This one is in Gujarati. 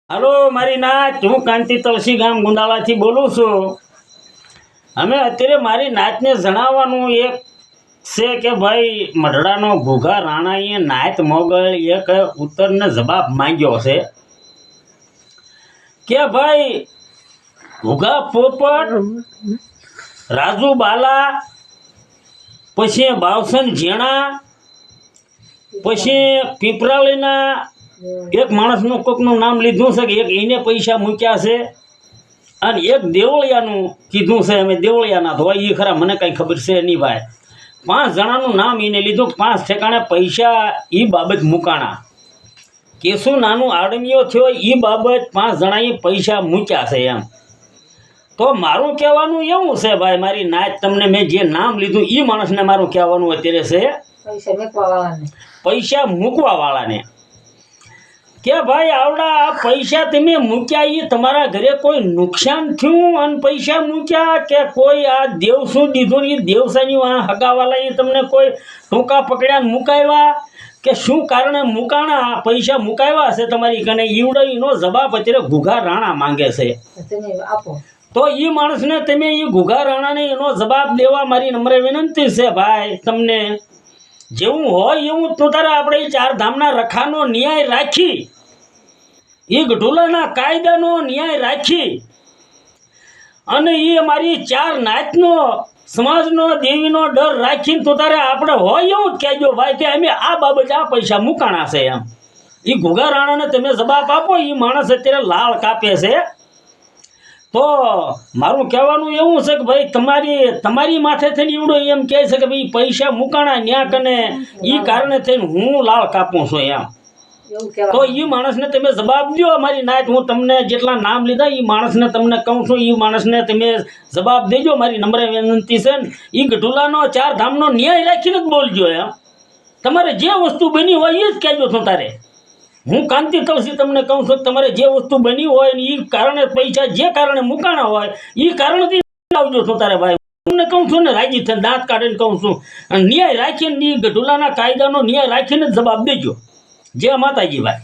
હાલો મારી નાચ, હું કાંતિ તલસી ગામ ગુંદાળાથી બોલું છું। અમે અત્યારે મારી નાચને જણાવવાનું એક છે કે ભાઈ મઢડાનો ઘોઘા રાણાએ નાચ મોગલ એક ઉત્તરને જવાબ માંગ્યો છે કે ભાઈ ઘોઘા પોપટ, રાજુ બાલા, પછી બાવસન જેણા, પછી પીપરાળીના એક માણસનું કોકનું નામ લીધું છે કે એક એને પૈસા મૂક્યા છે અને એક દેવળિયાનું કીધું છે। અમે દેવળિયાના તો એ ખરા મને કાંઈ ખબર છે નહીં ભાઈ। 5 જણાનું નામ એને લીધું, 5 ઠેકાણે પૈસા એ બાબત મૂકાણા। કેસુ નાનું આડમીઓ થયો એ બાબત 5 જણાએ પૈસા મૂક્યા છે એમ। તો મારું કહેવાનું એવું છે ભાઈ, મારી નાચ તમને મેં જે નામ લીધું એ માણસને મારું કહેવાનું અત્યારે છે પૈસા મૂકવા વાળાને કે ભાઈ આવડા પૈસા તમે મૂક્યા એ તમારા ઘરે કોઈ નુકસાન થયું અને પૈસા મૂક્યા કે કોઈ આ દેવ શું દીધું ને એ દેવસાની હગાવાલા એ તમને કોઈ ટૂંકા પકડ્યા મુકાવ્યા કે શું કારણે મુકાણા પૈસા મુકાવ્યા છે તમારી કને ઈવડો એનો જવાબ અત્યારે ઘોઘા રાણા માંગે છે। તો એ માણસને તમે એ ઘોઘા રાણાને એનો જવાબ દેવા મારી નમ્ર વિનંતી છે ભાઈ। તમને જેવું હોય એવું તો તારે આપણે 4 ધામના રખાનો ન્યાય રાખી, એ ગઢોલાના કાયદાનો ન્યાય રાખી અને એ અમારી 4 નાચનો સમાજનો દેવીનો ડર રાખીને તો તારે આપણે હોય એવું જ કહેજો ભાઈ કે અમે આ બાબતે આ પૈસા મૂકાણા છે એમ। એ ઘોઘા રાણાને તમે જવાબ આપો, એ માણસ અત્યારે લાળ કાપે છે। તો મારું કહેવાનું એવું છે કે ભાઈ તમારી માથે થઈને એવડો એમ કહે છે કે ભાઈ પૈસા મૂકાણા ન્યા કને એ કારણે થઈને હું લાળ કાપું છું એમ। તો એ માણસને તમે જવાબ દો મારી નાચ, હું તમને જેટલા નામ લીધા એ માણસને તમને કહું છું, એ માણસને તમે જવાબ દેજો મારી નમ્ર વિનંતી છે। એ ગઢોલાનો 4 ધામનો ન્યાય રાખીને જ બોલજો એમ। તમારે જે વસ્તુ બની હોય એ જ કહેજો છો તારે। હું કાંતિ તલસી તમને કહું છું તમારે જે વસ્તુ બની હોય ને એ કારણે પૈસા જે કારણે મૂકાણા હોય એ કારણથી આવજો છો તારે ભાઈ। તમને કહું છું ને રાજી થઈને દાંત કાઢીને કહું છું, અને ન્યાય રાખીને એ ગઢોલાના કાયદાનો ન્યાય રાખીને જ જવાબ દેજો। જય માતાજી ભાઈ।